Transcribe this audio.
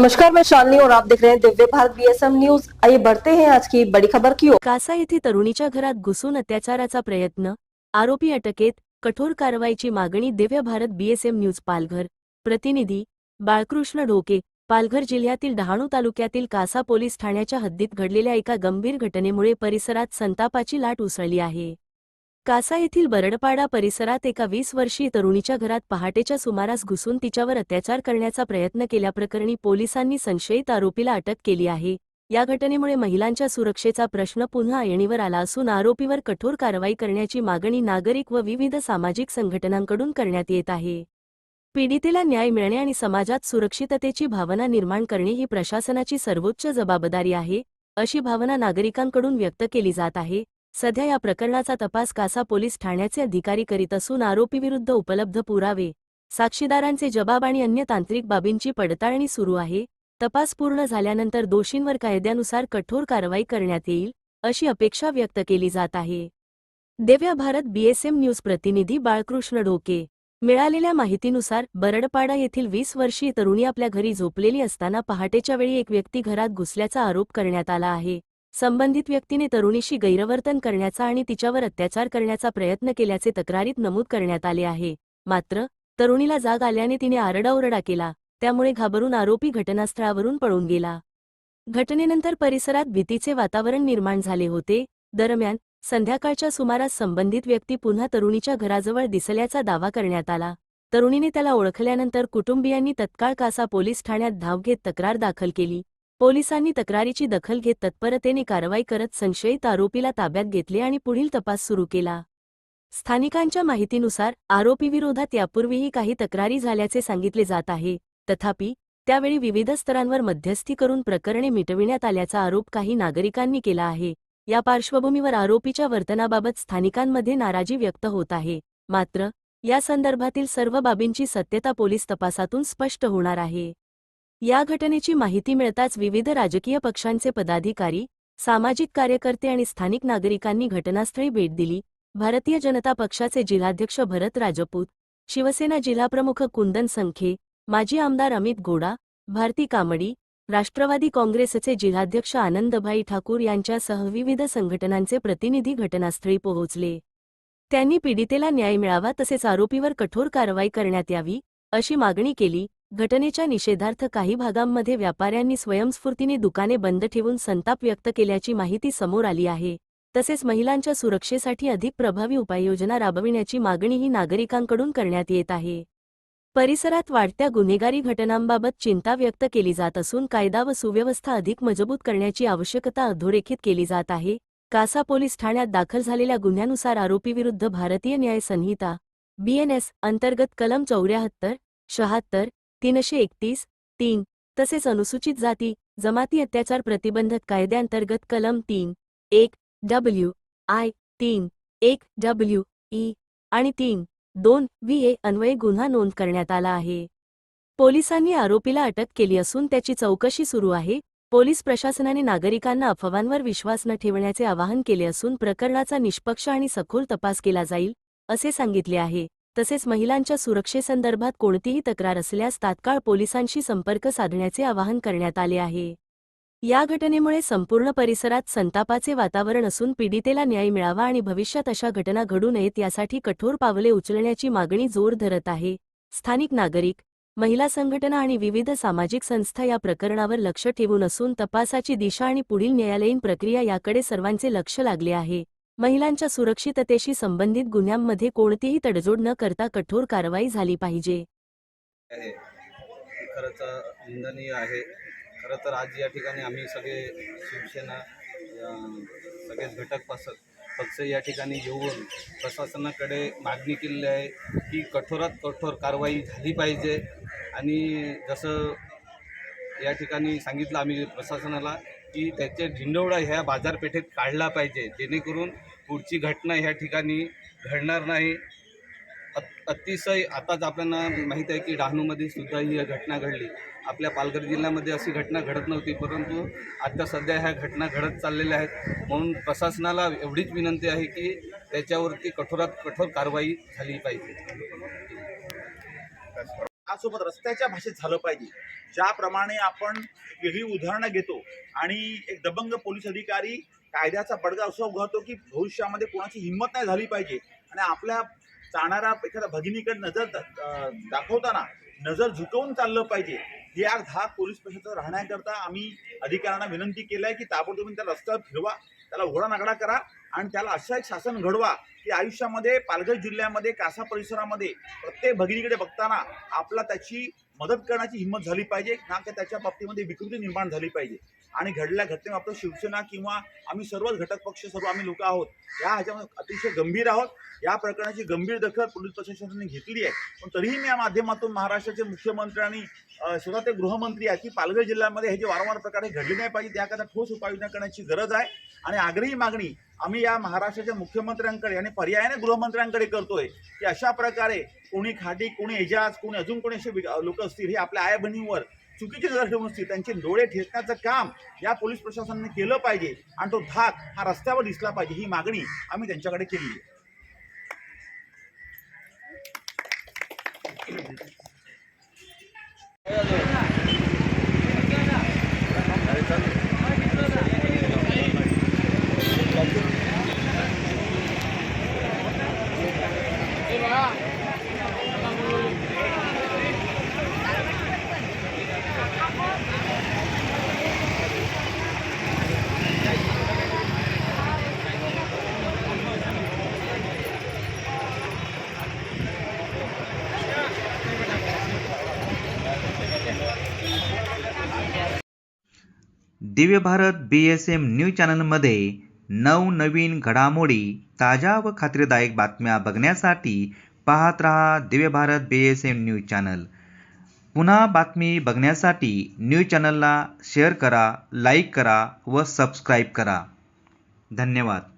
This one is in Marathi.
नमस्कार, मैं शालिनी और आप देख रहे हैं दिव्य भारत बीएसएम न्यूज। आइए बढ़ते हैं आज की बड़ी खबर की ओर। कासा येथे तरुणीच्या घरात घुसून अत्याचाराचा प्रयत्न, आरोपी अटकेत, कठोर कारवाईची मागणी दिव्य भारत बीएसएम न्यूज पालघर। प्रतिनिधी बाळकृष्ण ढोके। पालघर जिल्ह्यातील डहाणू तालुक्यातील कासा पोलीस ठाण्याच्या हद्दीत घडलेल्या एका गंभीर घटनेमुळे परिसरात संतापाची लाट उसळली आहे। कासा येथील बरडपाडा परिसरात एका 20 वर्षीय तरुणीच्या घरात पहाटेच्या सुमारास घुसून तिच्यावर अत्याचार करण्याचा प्रयत्न केल्याप्रकरणी पोलिसांनी संशयित आरोपीला अटक केली आहे। या घटनेमुळे महिलांच्या सुरक्षेचा प्रश्न पुन्हा ऐरणीवर आला असून आरोपीवर कठोर कारवाई करण्याची मागणी नागरिक व विविध सामाजिक संघटनांकडून करण्यात येत आहे। पीडितेला न्याय मिळणे आणि समाजात सुरक्षिततेची भावना निर्माण करणे ही प्रशासनाची सर्वोच्च जबाबदारी आहे, अशी भावना नागरिकांकडून व्यक्त केली जात आहे। सध्या या प्रकरणाचा तपास कासा पोलीस ठाण्याचे अधिकारी करीत असून आरोपीविरुद्ध उपलब्ध पुरावे, साक्षीदारांचे जबाब आणि अन्य तांत्रिक बाबींची पडताळणी सुरू आहे। तपास पूर्ण झाल्यानंतर दोषींवर कायद्यानुसार कठोर कारवाई करण्यात येईल, अशी अपेक्षा व्यक्त केली जात आहे। दिव्य भारत बीएसएम न्यूज प्रतिनिधी बाळकृष्ण ढोके। मिळालेल्या माहितीनुसार बरडपाडा येथील 20 वर्षीय तरुणी आपल्या घरी झोपलेली असताना पहाटेच्या वेळी एक व्यक्ती घरात घुसल्याचा आरोप करण्यात आला आहे। संबंधित व्यक्तीने तरुणीशी गैरवर्तन करण्याचा आणि तिच्यावर अत्याचार करण्याचा प्रयत्न केल्याचे तक्रारीत नमूद करण्यात आले आहे। मात्र तरुणीला जाग आल्याने तिने आरडाओरडा केला, त्यामुळे घाबरून आरोपी घटनास्थळावरून पळून गेला। घटनेनंतर परिसरात भीतीचे वातावरण निर्माण झाले होते। दरम्यान संध्याकाळच्या सुमारास संबंधित व्यक्ती पुन्हा तरुणीच्या घराजवळ दिसल्याचा दावा करण्यात आला। तरुणीने त्याला ओळखल्यानंतर कुटुंबियांनी तत्काळ कासा पोलीस ठाण्यात धाव घेत तक्रार दाखल केली। पोलिसांनी तक्रारीची दखल घेत तत्परतेने कारवाई करत संशयित आरोपीला ताब्यात घेतले आणि पुढील तपास सुरू केला। स्थानिकांच्या माहितीनुसार आरोपीविरोधात यापूर्वीही काही तक्रारी झाल्याचे सांगितले जात आहे। तथापि त्यावेळी विविध स्तरांवर मध्यस्थी करून प्रकरणे मिटविण्यात आल्याचा आरोप काही नागरिकांनी केला आहे। या पार्श्वभूमीवर आरोपीच्या वर्तनाबाबत स्थानिकांमध्ये नाराजी व्यक्त होत आहे। मात्र या संदर्भातील सर्व बाबींची सत्यता पोलीस तपासातून स्पष्ट होणार आहे। या घटनेची माहिती मिळताच विविध राजकीय पक्षांचे पदाधिकारी, सामाजिक कार्यकर्ते आणि स्थानिक नागरिकांनी घटनास्थळी भेट दिली। भारतीय जनता पक्षाचे जिल्हाध्यक्ष भरत राजपूत, शिवसेना जिल्हाप्रमुख कुंदन संखे, माजी आमदार अमित घोडा, भारती कामडी, राष्ट्रवादी काँग्रेसचे जिल्हाध्यक्ष आनंदभाई ठाकूर यांच्यासह विविध संघटनांचे प्रतिनिधी घटनास्थळी पोहोचले। त्यांनी पीडितेला न्याय मिळावा तसेच आरोपीवर कठोर कारवाई करण्यात यावी, अशी मागणी केली। घटनेच्या निषेधार्थ काही भागांमध्ये व्यापाऱ्यांनी स्वयंस्फूर्तीने दुकाने बंद ठेवून संताप व्यक्त केल्याची माहिती समोर आली आहे। तसेच महिलांच्या सुरक्षेसाठी अधिक प्रभावी उपाययोजना राबविण्याची मागणीही नागरिकांकडून करण्यात येत आहे। परिसरात वाढत्या गुन्हेगारी घटनांबाबत चिंता व्यक्त केली जात असून कायदा व सुव्यवस्था अधिक मजबूत करण्याची आवश्यकता अधोरेखित केली जात आहे। कासा पोलीस ठाण्यात दाखल झालेल्या गुन्ह्यानुसार आरोपीविरुद्ध भारतीय न्याय संहिता BNS अंतर्गत कलम 74, 76, 331, 3 तसेच अनुसूचित जाती जमाती अत्याचार प्रतिबंधक कायद्याअंतर्गत कलम 3, 1 WI, 3, 1 WE आणि 3, 2 VA अन्वये गुन्हा नोंद करण्यात आला आहे। पोलिसांनी आरोपीला अटक केली असून त्याची चौकशी सुरू आहे। पोलीस प्रशासनाने नागरिकांना अफवांवर विश्वास न ठेवण्याचे आवाहन केले असून प्रकरणाचा निष्पक्ष आणि सखोल तपास केला जाईल, असे सांगितले आहे। तसेच महिलांच्या सुरक्षेसंदर्भात कोणतीही तक्रार असल्यास तात्काळ पोलिसांशी संपर्क साधण्याचे आवाहन करण्यात आले आहे। या घटनेमुळे संपूर्ण परिसरात संतापाचे वातावरण असून पीडितेला न्याय मिळावा आणि भविष्यात अशा घटना घडू नयेत यासाठी कठोर पावले उचलण्याची मागणी जोर धरत आहे। स्थानिक नागरिक, महिला संघटना आणि विविध सामाजिक संस्था या प्रकरणावर लक्ष ठेवून असून तपासाची दिशा आणि पुढील न्यायालयीन प्रक्रिया याकडे सर्वांचे लक्ष लागले आहे। महिलांच्या सुरक्षिततेशी संबंधित गुन्ह्यांमध्ये कोणतीही तडजोड न करता कठोर कारवाई झाली पाहिजे। खरंच निंदनीय आहे। खरं तर आज या ठिकाणी आम्ही सगळे शिवसेना सगळेच घटक पक्ष या ठिकाणी येऊन प्रशासनाकडे मागणी केलेली आहे की कठोरात कठोर कारवाई झाली पाहिजे। आणि जसं या ठिकाणी सांगितलं आम्ही प्रशासनाला की त्याचे ढिंडोरा ह्या बाजारपेठेत काढला पाहिजे, जेणेकरून पुढची घटना ह्या ठिकाणी घडणार नाही। अतिशय आताच आपल्याला माहीत आहे की डहाणूमध्ये सुद्धा ही घटना घडली। आपल्या पालघर जिल्ह्यामध्ये अशी घटना घडत नव्हती, परंतु आता सध्या ह्या घटना घडत चाललेल्या आहेत। म्हणून प्रशासनाला एवढीच विनंती आहे की त्याच्यावरती कठोरात कठोर कारवाई झाली पाहिजे। त्यासोबत रस्त्याच्या भाषेत झालं पाहिजे. ज्याप्रमाणे आपण वेगळी उदाहरणं घेतो आणि एक दबंग पोलीस अधिकारी कायद्याचा बडगा असा उगारतो की भविष्यामध्ये कोणाची हिंमत नाही झाली पाहिजे आणि आपल्या जाणाऱ्या एखाद्या भगिनीकडे दाखवताना नजर झुकवून चाललं पाहिजे. या धाक पोलीस प्रशासनाचा राहण्याकरता आम्ही अधिकाऱ्यांना विनंती केली आहे की ताबडतोब त्या रस्त्यावर फिरवा, त्याला घोडा नागडा करा आणि त्याला असं एक शासन घडवा की आयुष्यामध्ये पालघर जिल्ह्यामध्ये कासा परिसरामध्ये प्रत्येक भगिनीकडे बघताना आपला त्याची मदत करण्याची हिंमत झाली पाहिजे ना, की त्याच्या बाबतीमध्ये विकृती निर्माण झाली पाहिजे. आणि घडल्या घटनेबाबत शिवसेना किंवा आम्ही सर्वच घटक पक्ष सर्व आम्ही लोक आहोत ह्याच्यामध्ये अतिशय गंभीर आहोत. या प्रकरणाची गंभीर दखल पोलीस प्रशासनाने घेतली आहे. पण तरीही मी या माध्यमातून महाराष्ट्राचे मुख्यमंत्री आणि स्वतः ते गृहमंत्री आहेत की पालघर जिल्ह्यामध्ये हे जे वारंवार प्रकारे घडले नाही पाहिजे त्याकरता ठोस उपाययोजना करण्याची गरज आहे. आणि आग्रही मागणी आम्ही या महाराष्ट्राच्या मुख्यमंत्र्यांकडे आणि पर्यायाने गृहमंत्र्यांकडे करतोय की अशा प्रकारे कोणी खाटी, कोणी एजाज, कोणी अजून कोणी असे लोक असतील हे आपल्या आई बहिणीवर चुकीची नजर ठेवून असतील त्यांचे डोळे ठेचण्याचं काम या पोलीस प्रशासनाने केलं पाहिजे आणि तो धाक हा रस्त्यावर दिसला पाहिजे. ही मागणी आम्ही त्यांच्याकडे केली आहे. दिव्य भारत BSM न्यूज चॅनलमध्ये नवनवीन घडामोडी, ताज्या व खात्रीदायक बातम्या बघण्यासाठी पाहत रहा Divya Bharat BSM news channel. पुन्हा बातमी बघण्यासाठी न्यूज चॅनलला शेअर करा, लाईक करा व सबस्क्राईब करा. धन्यवाद.